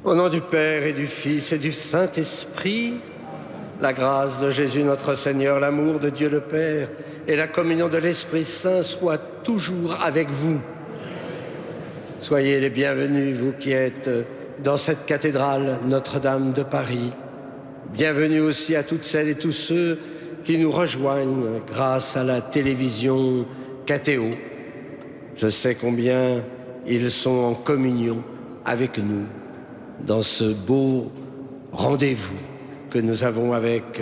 Au nom du Père et du Fils et du Saint-Esprit, la grâce de Jésus notre Seigneur, l'amour de Dieu le Père et la communion de l'Esprit Saint soient toujours avec vous. Soyez les bienvenus, vous qui êtes dans cette cathédrale Notre-Dame de Paris. Bienvenue aussi à toutes celles et tous ceux qui nous rejoignent grâce à la télévision KTO. Je sais combien ils sont en communion avec nous dans ce beau rendez-vous que nous avons avec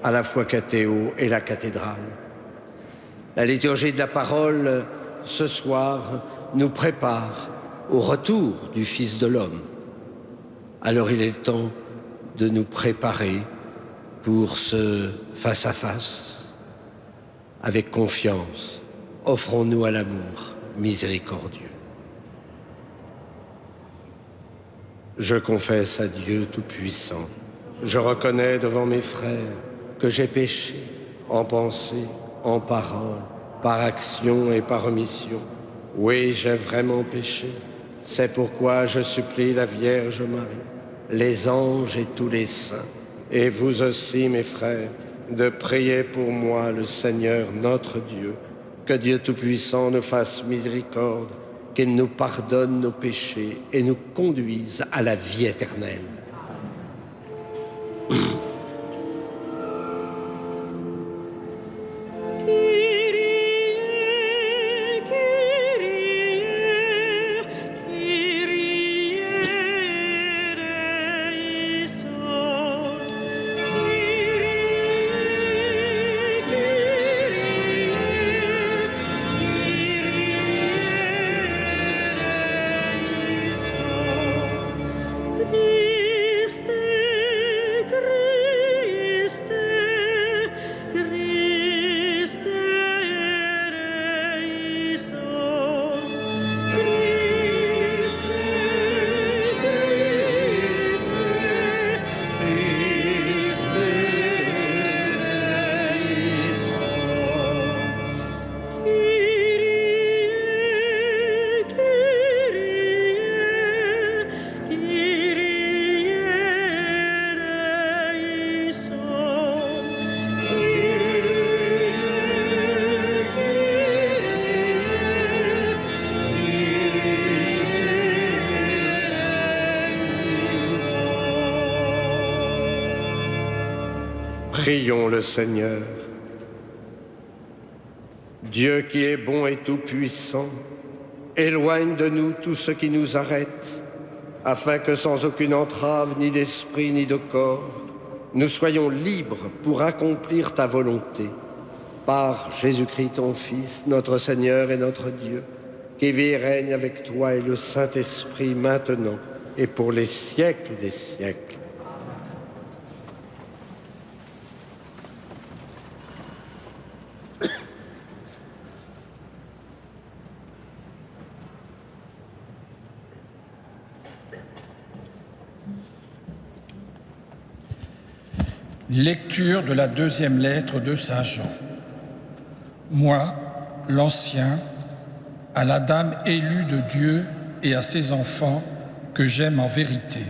à la fois KTO et la cathédrale. La liturgie de la parole ce soir nous prépare au retour du Fils de l'homme. Alors il est le temps de nous préparer pour ce face-à-face. Avec confiance, offrons-nous à l'amour miséricordieux. Je confesse à Dieu Tout-Puissant, je reconnais devant mes frères que j'ai péché en pensée, en parole, par action et par omission. Oui, j'ai vraiment péché. C'est pourquoi je supplie la Vierge Marie, les anges et tous les saints, et vous aussi, mes frères, de prier pour moi le Seigneur notre Dieu, que Dieu Tout-Puissant nous fasse miséricorde, qu'il nous pardonne nos péchés et nous conduise à la vie éternelle. Prions le Seigneur. Dieu qui est bon et tout-puissant, éloigne de nous tout ce qui nous arrête, afin que sans aucune entrave, ni d'esprit, ni de corps, nous soyons libres pour accomplir ta volonté. Par Jésus-Christ, ton Fils, notre Seigneur et notre Dieu, qui vit et règne avec toi et le Saint-Esprit maintenant et pour les siècles des siècles. Lecture de la deuxième lettre de Saint Jean. Moi, l'Ancien, à la dame élue de Dieu et à ses enfants que j'aime en vérité.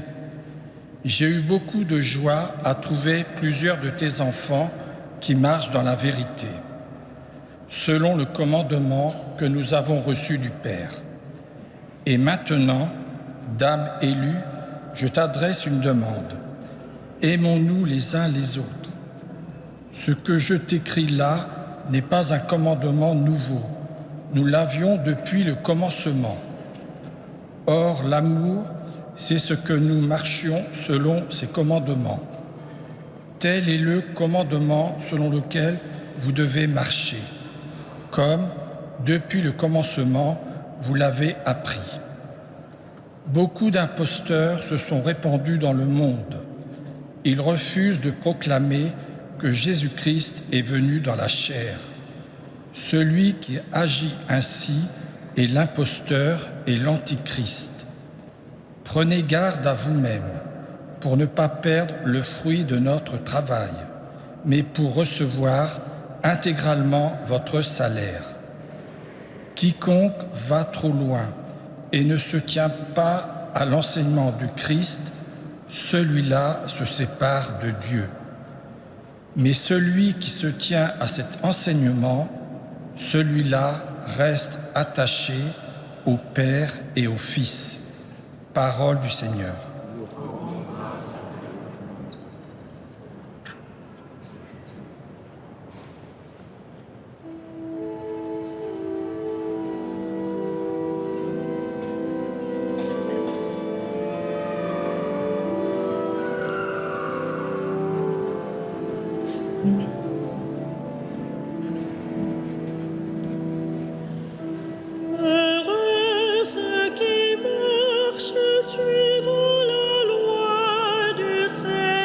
J'ai eu beaucoup de joie à trouver plusieurs de tes enfants qui marchent dans la vérité, selon le commandement que nous avons reçu du Père. Et maintenant, dame élue, je t'adresse une demande. Aimons-nous les uns les autres. Ce que je t'écris là n'est pas un commandement nouveau. Nous l'avions depuis le commencement. Or, l'amour, c'est ce que nous marchions selon ses commandements. Tel est le commandement selon lequel vous devez marcher, comme, depuis le commencement, vous l'avez appris. Beaucoup d'imposteurs se sont répandus dans le monde. Ils refusent de proclamer que Jésus-Christ est venu dans la chair. Celui qui agit ainsi est l'imposteur et l'antichrist. Prenez garde à vous-même pour ne pas perdre le fruit de notre travail, mais pour recevoir intégralement votre salaire. Quiconque va trop loin et ne se tient pas à l'enseignement du Christ, celui-là se sépare de Dieu. Mais celui qui se tient à cet enseignement, celui-là reste attaché au Père et au Fils. Parole du Seigneur. Heureux ceux qui marchent suivant la loi du Seigneur.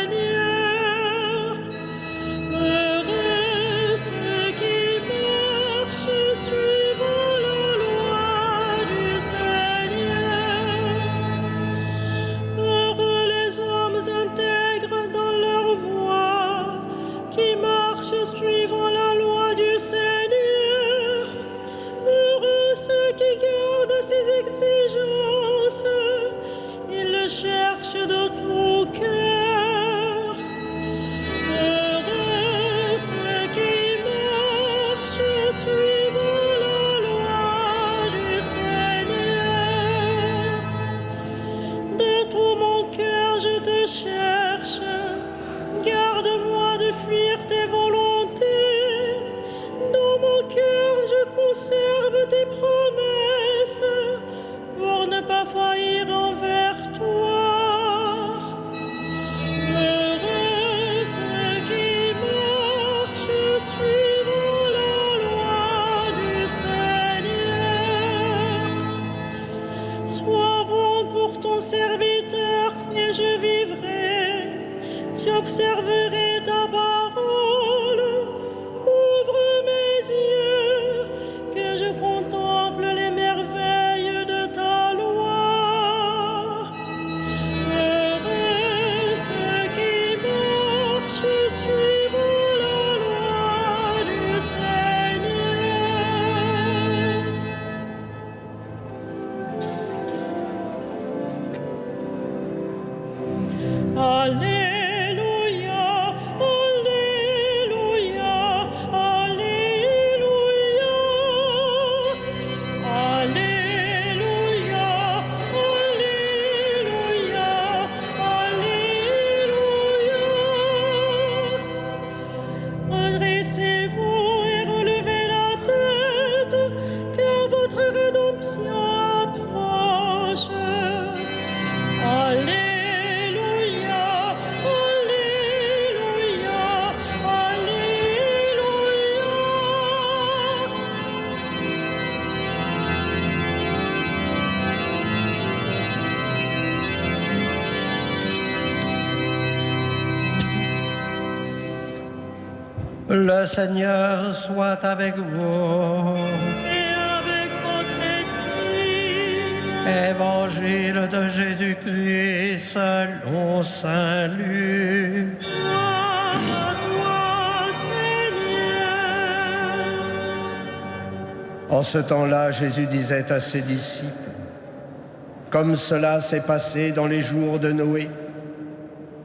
Heureux ceux qui marchent suivant la loi du Seigneur. Heureux les hommes intègres dans leur voie, qui marchent suivant la loi du Seigneur. Heureux ceux qui gardent ses exigences, ils le cherchent de tout cœur. Heureux ceux qui marchent suivant la loi du Seigneur. De tout mon cœur je te cherche, garde-moi de fuir tes volontés. Dans mon cœur je conserve tes promesses, pour ne pas faillir envers toi. Heureux ceux qui marchent suivant la loi du Seigneur. Sois bon pour ton serviteur et je vivrai, j'observerai ta parole. Ouvre mes yeux, que je contemple les merveilles de ta loi. Heureux ceux qui marchent suivant la loi du Seigneur. Alléluia, Alléluia, Alléluia. Alléluia, Alléluia, Alléluia. Redressez-vous et relevez la tête, car votre rédemption approche. Alléluia, Alléluia, Alléluia. Le Seigneur soit avec vous. Et avec votre esprit. Évangile de Jésus-Christ selon saint Luc. Gloire à toi, Seigneur. En ce temps-là, Jésus disait à ses disciples, « Comme cela s'est passé dans les jours de Noé,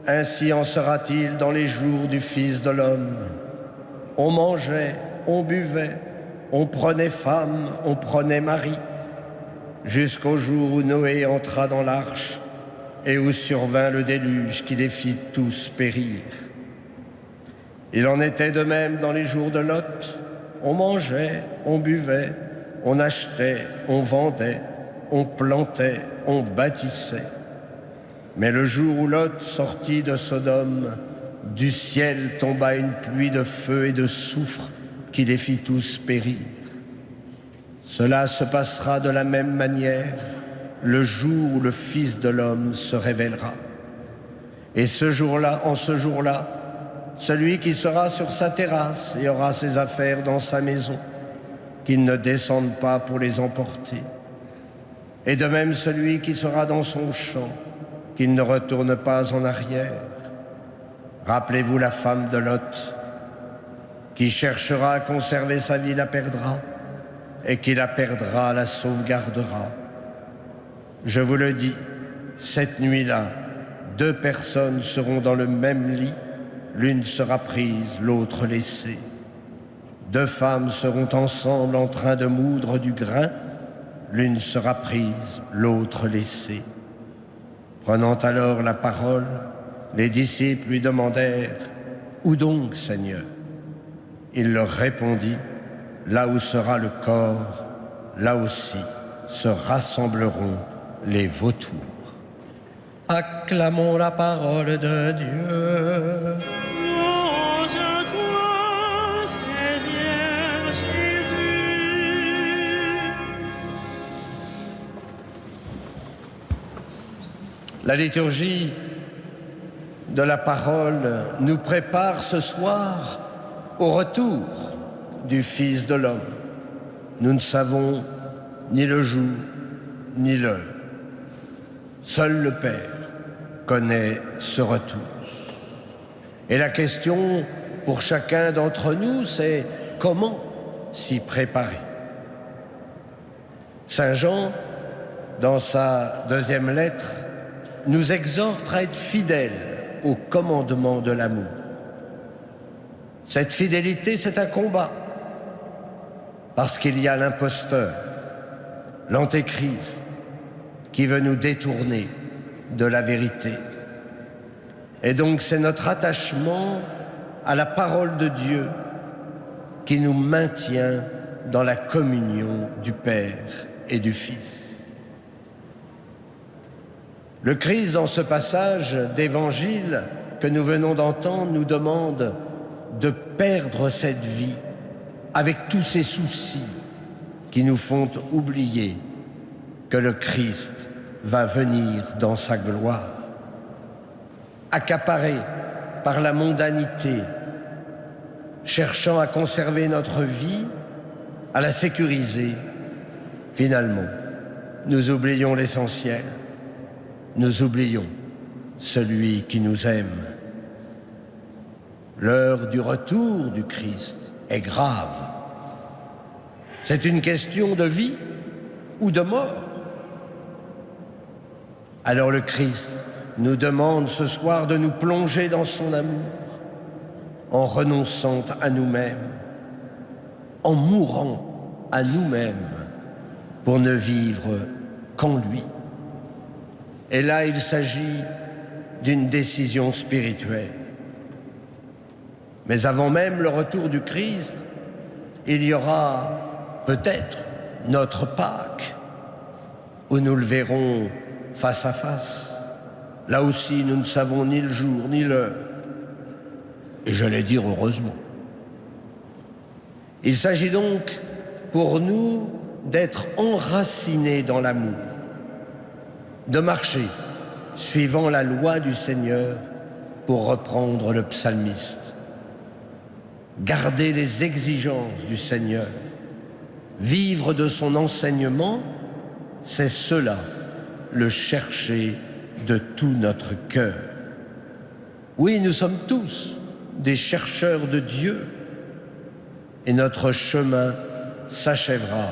ainsi en sera-t-il dans les jours du Fils de l'homme. On mangeait, on buvait, on prenait femme, on prenait mari, jusqu'au jour où Noé entra dans l'arche et où survint le déluge qui les fit tous périr. Il en était de même dans les jours de Lot. On mangeait, on buvait, on achetait, on vendait, on plantait, on bâtissait. Mais le jour où Lot sortit de Sodome, du ciel tomba une pluie de feu et de soufre qui les fit tous périr. Cela se passera de la même manière le jour où le Fils de l'homme se révélera. Et en ce jour-là, celui qui sera sur sa terrasse et aura ses affaires dans sa maison, qu'il ne descende pas pour les emporter. Et de même celui qui sera dans son champ, qu'il ne retourne pas en arrière. Rappelez-vous la femme de Lot, qui cherchera à conserver sa vie la perdra, et qui la perdra la sauvegardera. Je vous le dis, Cette nuit-là, 2 personnes seront dans le même lit, l'une sera prise, l'autre laissée. 2 femmes seront ensemble en train de moudre du grain, l'une sera prise, l'autre laissée. Prenant alors la parole, les disciples lui demandèrent « Où donc, Seigneur ?» Il leur répondit « Là où sera le corps, là aussi se rassembleront les vautours. » Acclamons la parole de Dieu. Louange à toi, Seigneur Jésus. La liturgie de la parole nous prépare ce soir au retour du Fils de l'homme. Nous ne savons ni le jour ni l'heure. Seul le Père connaît ce retour. Et la question pour chacun d'entre nous, c'est comment s'y préparer. Saint Jean, dans sa 2e lettre, nous exhorte à être fidèles au commandement de l'amour. Cette fidélité, c'est un combat, parce qu'il y a l'imposteur, l'antéchrist, qui veut nous détourner de la vérité. Et donc c'est notre attachement à la parole de Dieu qui nous maintient dans la communion du Père et du Fils. Le Christ, dans ce passage d'évangile que nous venons d'entendre, nous demande de perdre cette vie avec tous ces soucis qui nous font oublier que le Christ va venir dans sa gloire. Accaparé par la mondanité, cherchant à conserver notre vie, à la sécuriser, finalement, nous oublions l'essentiel, nous oublions celui qui nous aime. L'heure du retour du Christ est grave. C'est une question de vie ou de mort. Alors le Christ nous demande ce soir de nous plonger dans son amour, en renonçant à nous-mêmes, en mourant à nous-mêmes pour ne vivre qu'en lui. Et là, il s'agit d'une décision spirituelle. Mais avant même le retour du Christ, il y aura peut-être notre Pâques, où nous le verrons face à face. Là aussi, nous ne savons ni le jour ni l'heure. Et j'allais dire heureusement. Il s'agit donc pour nous d'être enracinés dans l'amour, de marcher suivant la loi du Seigneur, pour reprendre le psalmiste. Garder les exigences du Seigneur, vivre de son enseignement, c'est cela, le chercher de tout notre cœur. Oui, nous sommes tous des chercheurs de Dieu, et notre chemin s'achèvera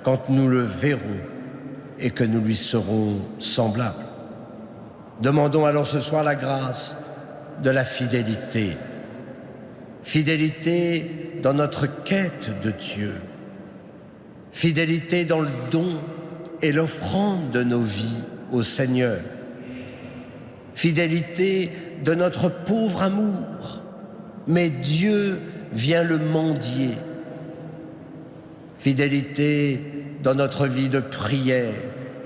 quand nous le verrons et que nous lui serons semblables. Demandons alors ce soir la grâce de la fidélité. Fidélité dans notre quête de Dieu. Fidélité dans le don et l'offrande de nos vies au Seigneur. Fidélité de notre pauvre amour, mais Dieu vient le mendier. Fidélité dans notre vie de prière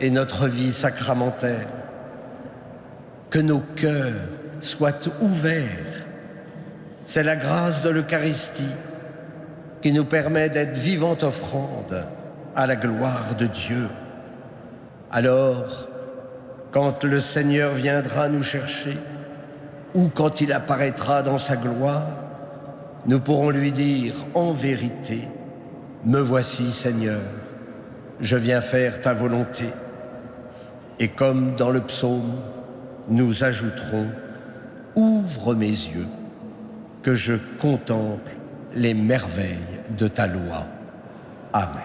et notre vie sacramentelle. Que nos cœurs soient ouverts. C'est la grâce de l'Eucharistie qui nous permet d'être vivante offrande à la gloire de Dieu. Alors, quand le Seigneur viendra nous chercher, ou quand il apparaîtra dans sa gloire, nous pourrons lui dire en vérité, « Me voici, Seigneur, je viens faire ta volonté. » Et comme dans le psaume, nous ajouterons « Ouvre mes yeux, que je contemple les merveilles de ta loi. » Amen.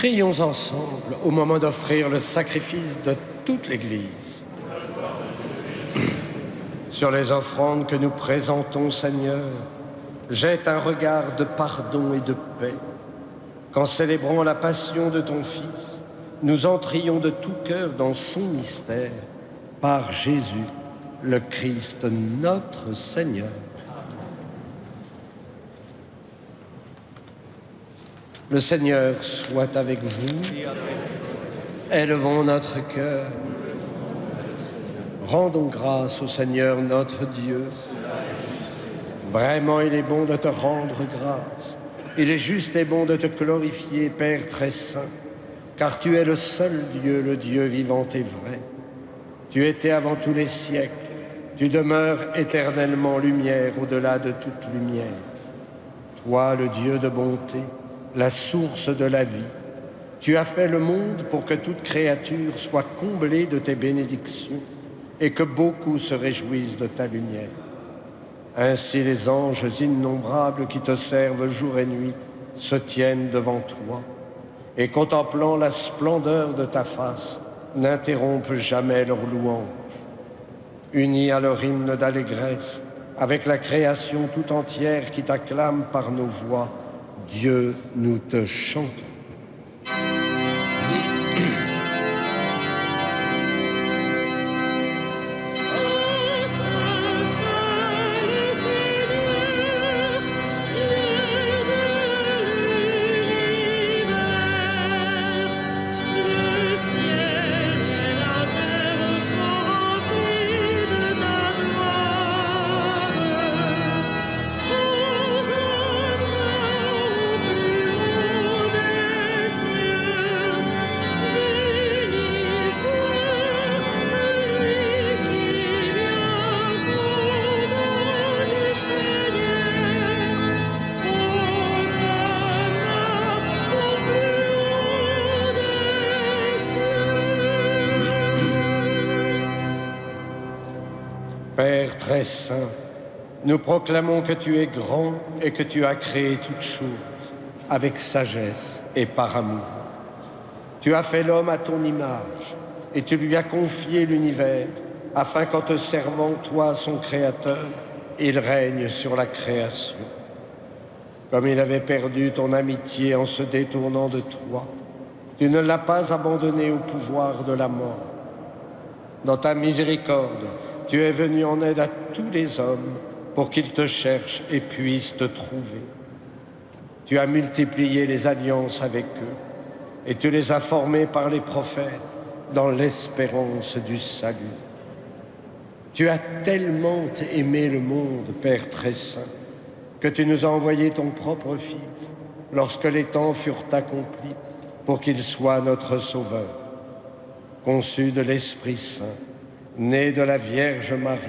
Prions ensemble au moment d'offrir le sacrifice de toute l'Église. Sur les offrandes que nous présentons, Seigneur, jette un regard de pardon et de paix. Qu'en célébrant la passion de ton Fils, nous entrions de tout cœur dans son mystère, par Jésus, le Christ, notre Seigneur. Le Seigneur soit avec vous. Élevons notre cœur. Rendons grâce au Seigneur notre Dieu. Vraiment, il est bon de te rendre grâce. Il est juste et bon de te glorifier, Père très saint, car tu es le seul Dieu, le Dieu vivant et vrai. Tu étais avant tous les siècles. Tu demeures éternellement lumière au-delà de toute lumière. Toi, le Dieu de bonté, la source de la vie, tu as fait le monde pour que toute créature soit comblée de tes bénédictions et que beaucoup se réjouissent de ta lumière. Ainsi les anges innombrables qui te servent jour et nuit se tiennent devant toi et contemplant la splendeur de ta face, n'interrompent jamais leur louange. Unis à leur hymne d'allégresse, avec la création tout entière qui t'acclame par nos voix, Dieu, nous te chantons. Père très saint, nous proclamons que tu es grand et que tu as créé toutes choses avec sagesse et par amour. Tu as fait l'homme à ton image et tu lui as confié l'univers afin qu'en te servant, toi, son créateur, il règne sur la création. Comme il avait perdu ton amitié en se détournant de toi, tu ne l'as pas abandonné au pouvoir de la mort. Dans ta miséricorde, tu es venu en aide à tous les hommes pour qu'ils te cherchent et puissent te trouver. Tu as multiplié les alliances avec eux et tu les as formés par les prophètes dans l'espérance du salut. Tu as tellement aimé le monde, Père très saint, que tu nous as envoyé ton propre Fils lorsque les temps furent accomplis pour qu'il soit notre Sauveur. Conçu de l'Esprit Saint, né de la Vierge Marie,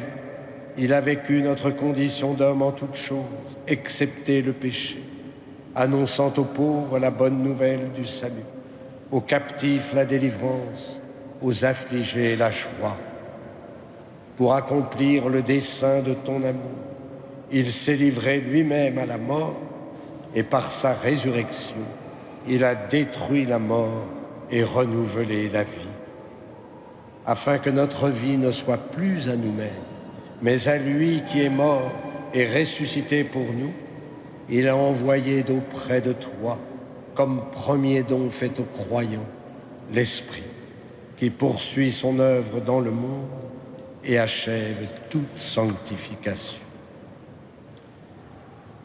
il a vécu notre condition d'homme en toutes choses, excepté le péché, annonçant aux pauvres la bonne nouvelle du salut, aux captifs la délivrance, aux affligés la joie. Pour accomplir le dessein de ton amour, il s'est livré lui-même à la mort et par sa résurrection, il a détruit la mort et renouvelé la vie. Afin que notre vie ne soit plus à nous-mêmes, mais à lui qui est mort et ressuscité pour nous, il a envoyé d'auprès de toi, comme premier don fait aux croyants, l'Esprit, qui poursuit son œuvre dans le monde et achève toute sanctification.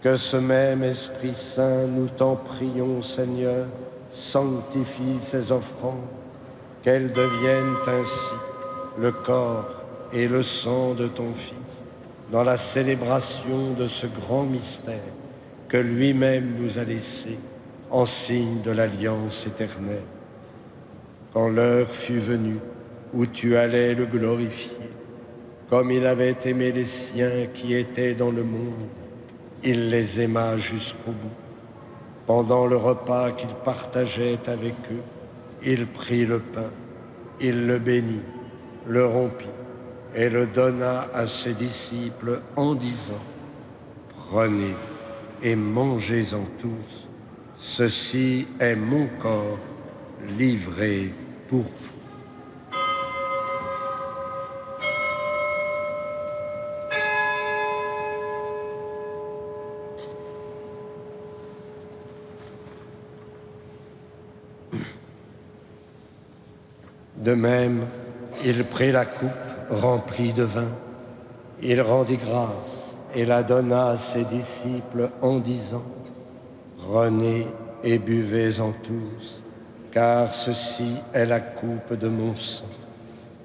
Que ce même Esprit Saint, nous t'en prions, Seigneur, sanctifie ces offrandes, qu'elles deviennent ainsi le corps et le sang de ton Fils, dans la célébration de ce grand mystère que lui-même nous a laissé en signe de l'alliance éternelle. Quand l'heure fut venue où tu allais le glorifier, comme il avait aimé les siens qui étaient dans le monde, il les aima jusqu'au bout. Pendant le repas qu'il partageait avec eux, il prit le pain, il le bénit, le rompit et le donna à ses disciples en disant : « Prenez et mangez-en tous, ceci est mon corps livré pour vous. De même, il prit la coupe remplie de vin, il rendit grâce et la donna à ses disciples en disant : « Prenez et buvez-en tous, car ceci est la coupe de mon sang,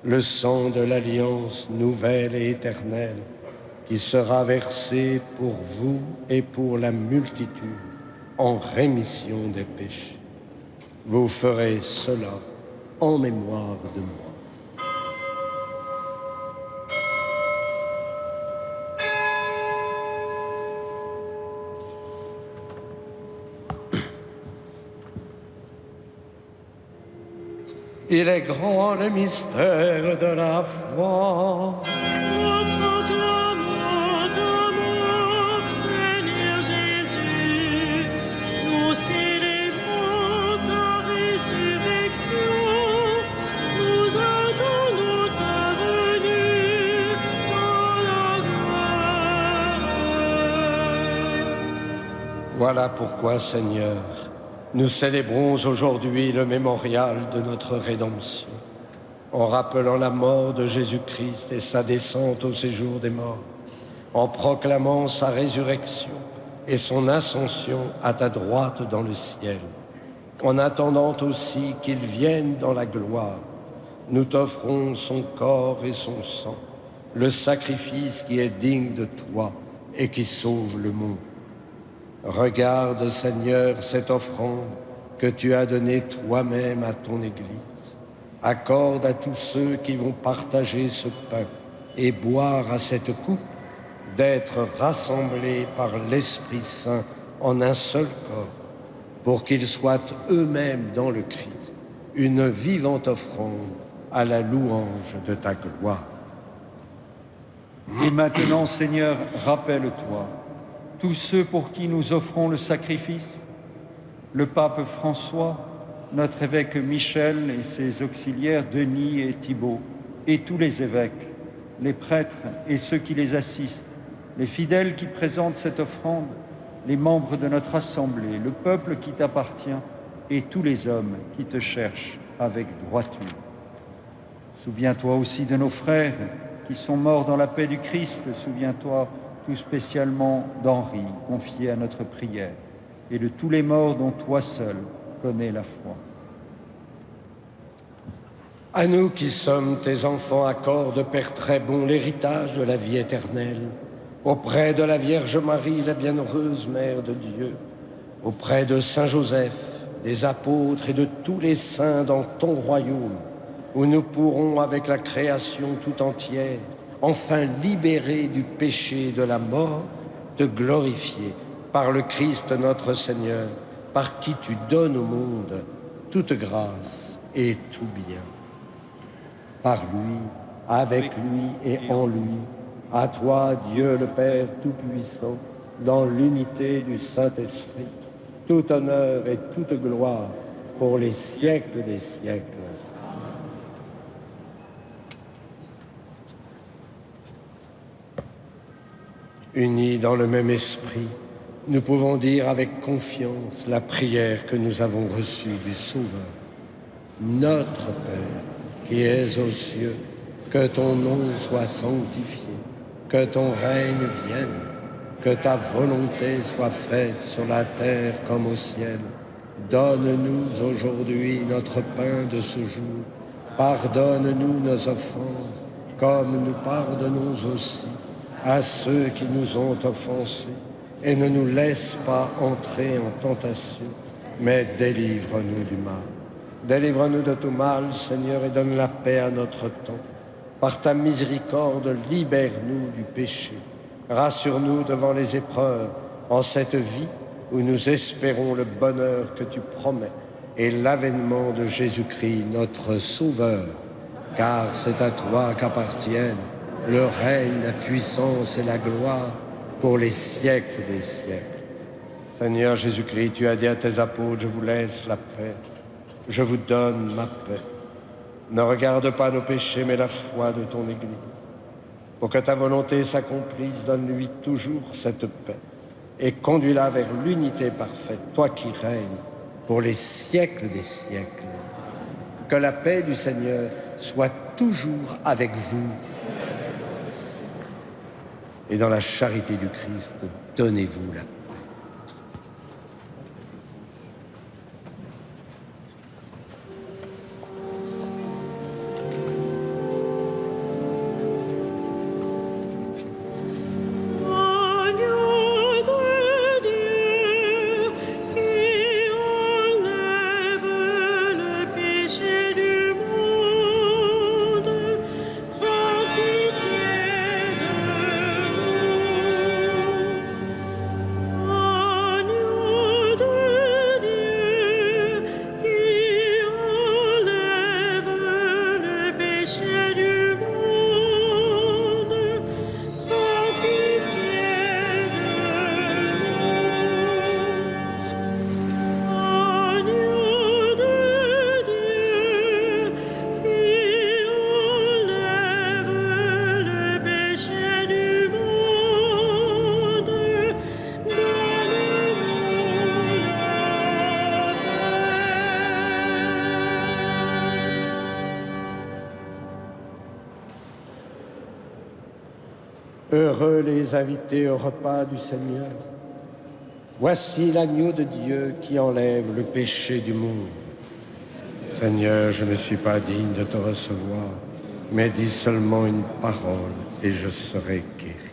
le sang de l'alliance nouvelle et éternelle, qui sera versé pour vous et pour la multitude en rémission des péchés. Vous ferez cela en mémoire de moi. » Il est grand le mystère de la foi. Nous proclamons ta mort, Seigneur Jésus. Nous célébrons ta résurrection. Nous attendons ta venue dans la gloire. Voilà pourquoi, Seigneur, nous célébrons aujourd'hui le mémorial de notre rédemption, en rappelant la mort de Jésus-Christ et sa descente au séjour des morts, en proclamant sa résurrection et son ascension à ta droite dans le ciel. En attendant aussi qu'il vienne dans la gloire, nous t'offrons son corps et son sang, le sacrifice qui est digne de toi et qui sauve le monde. Regarde, Seigneur, cette offrande que tu as donnée toi-même à ton Église. Accorde à tous ceux qui vont partager ce pain et boire à cette coupe d'être rassemblés par l'Esprit Saint en un seul corps, pour qu'ils soient eux-mêmes dans le Christ, une vivante offrande à la louange de ta gloire. Et maintenant, Seigneur, rappelle-toi tous ceux pour qui nous offrons le sacrifice, le pape François, notre évêque Michel et ses auxiliaires Denis et Thibaut, et tous les évêques, les prêtres et ceux qui les assistent, les fidèles qui présentent cette offrande, les membres de notre assemblée, le peuple qui t'appartient et tous les hommes qui te cherchent avec droiture. Souviens-toi aussi de nos frères qui sont morts dans la paix du Christ. Souviens-toi tout spécialement d'Henri, confié à notre prière, et de tous les morts dont toi seul connais la foi. À nous qui sommes tes enfants, accorde, Père très bon, l'héritage de la vie éternelle, auprès de la Vierge Marie, la bienheureuse Mère de Dieu, auprès de Saint Joseph, des apôtres et de tous les saints dans ton royaume, où nous pourrons, avec la création tout entière, enfin libérés du péché et de la mort, te glorifier par le Christ notre Seigneur, par qui tu donnes au monde toute grâce et tout bien. Par lui, avec lui et en lui, à toi, Dieu le Père Tout-Puissant, dans l'unité du Saint-Esprit, tout honneur et toute gloire pour les siècles des siècles. Unis dans le même esprit, nous pouvons dire avec confiance la prière que nous avons reçue du Sauveur. Notre Père, qui es aux cieux, que ton nom soit sanctifié, que ton règne vienne, que ta volonté soit faite sur la terre comme au ciel. Donne-nous aujourd'hui notre pain de ce jour. Pardonne-nous nos offenses, comme nous pardonnons aussi à ceux qui nous ont offensés, et ne nous laisse pas entrer en tentation, mais délivre-nous du mal. Délivre-nous de tout mal, Seigneur, et donne la paix à notre temps. Par ta miséricorde, libère-nous du péché. Rassure-nous devant les épreuves, en cette vie où nous espérons le bonheur que tu promets et l'avènement de Jésus-Christ, notre Sauveur. Car c'est à toi qu'appartiennent le règne, la puissance et la gloire pour les siècles des siècles. Seigneur Jésus-Christ, tu as dit à tes apôtres, je vous laisse la paix, Je vous donne ma paix. Ne regarde pas nos péchés, mais la foi de ton Église. Pour que ta volonté s'accomplisse, donne-lui toujours cette paix et conduis-la vers l'unité parfaite, toi qui règnes pour les siècles des siècles. Que la paix du Seigneur soit toujours avec vous. Et dans la charité du Christ, donnez-vous la paix. Heureux les invités au repas du Seigneur. Voici l'agneau de Dieu qui enlève le péché du monde. Seigneur, je ne suis pas digne de te recevoir, mais dis seulement une parole et je serai guéri.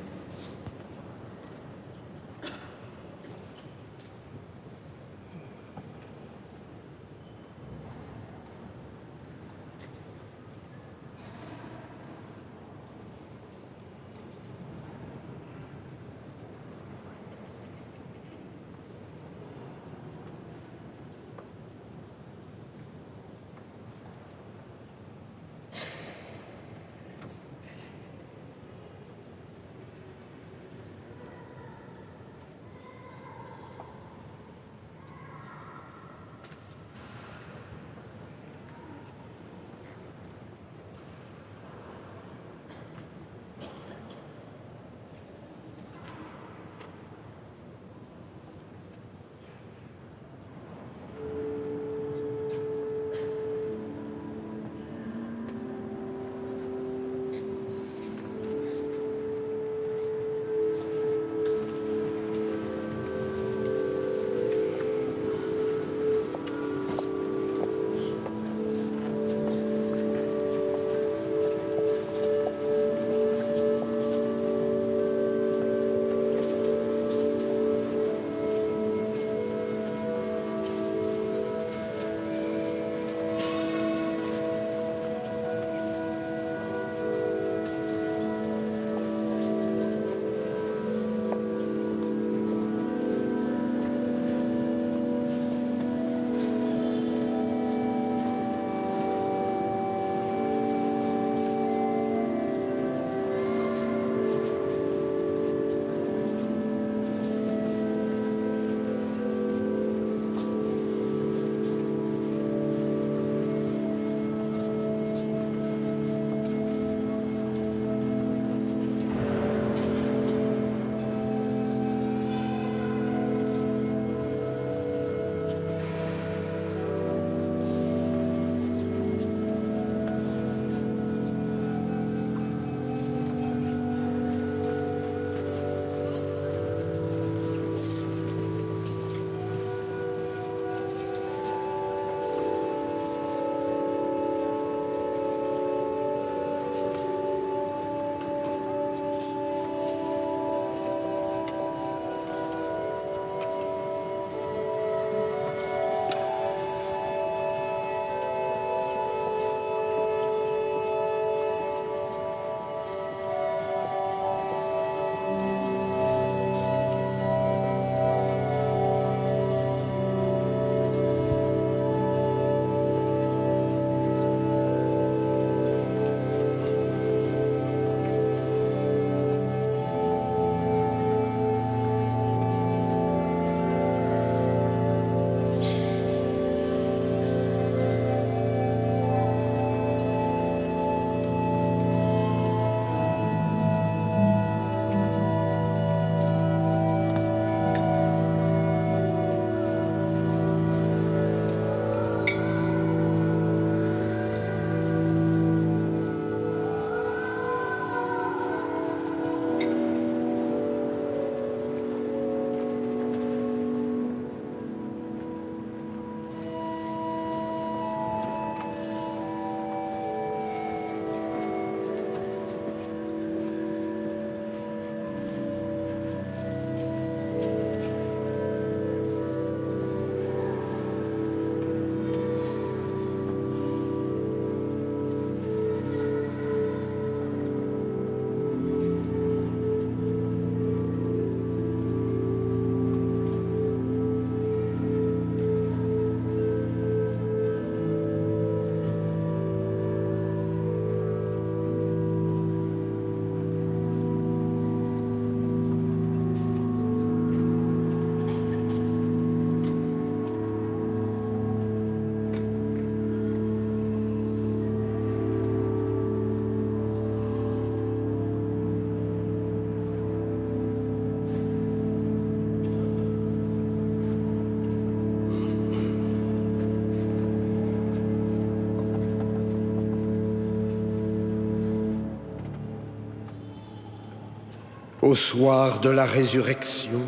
Au soir de la résurrection,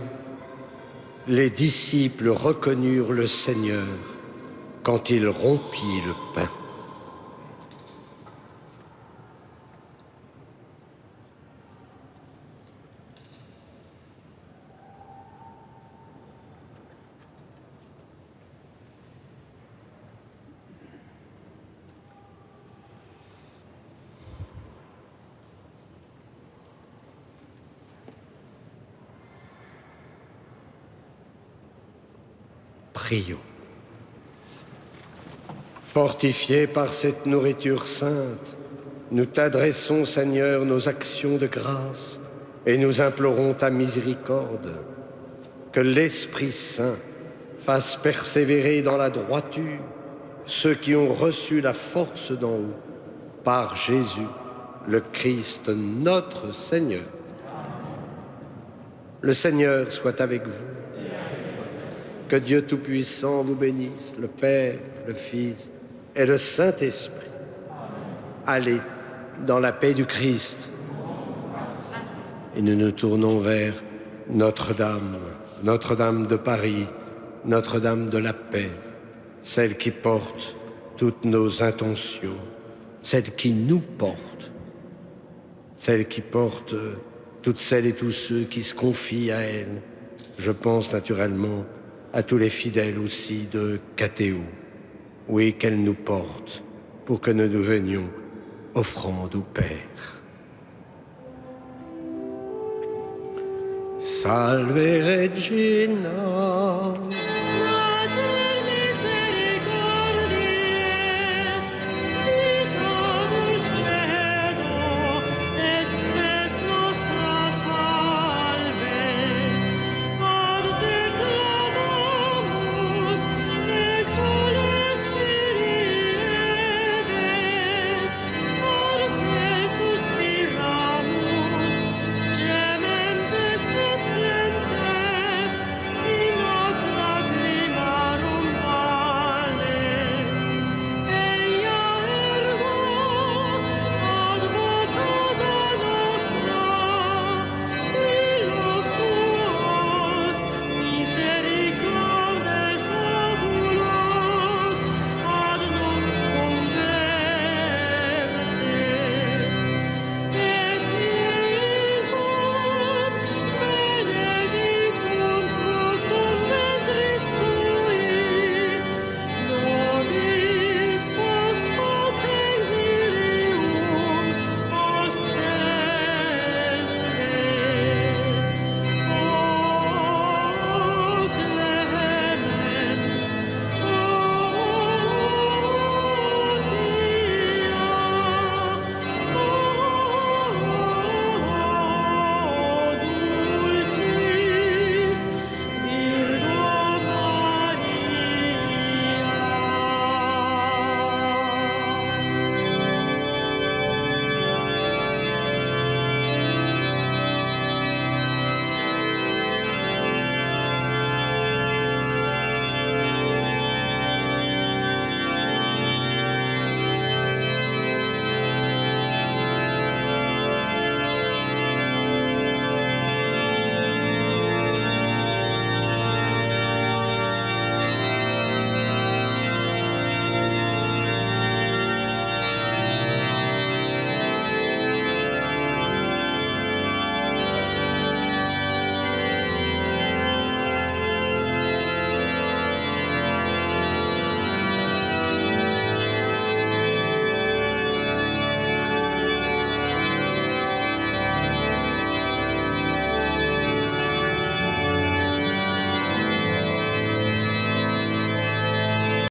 les disciples reconnurent le Seigneur quand il rompit le pain. Prions. Fortifiés par cette nourriture sainte, nous t'adressons, Seigneur, nos actions de grâce et nous implorons ta miséricorde. Que l'Esprit Saint fasse persévérer dans la droiture ceux qui ont reçu la force d'en haut, par Jésus, le Christ, notre Seigneur. Le Seigneur soit avec vous. Que Dieu Tout-Puissant vous bénisse, le Père, le Fils et le Saint-Esprit. Allez dans la paix du Christ. Et nous nous tournons vers Notre-Dame, Notre-Dame de Paris, Notre-Dame de la paix, celle qui porte toutes nos intentions, celle qui nous porte, celle qui porte toutes celles et tous ceux qui se confient à elle. Je pense naturellement à tous les fidèles aussi de Catéou. Oui, qu'elle nous porte pour que nous devenions offrande au Père. Salve Regina.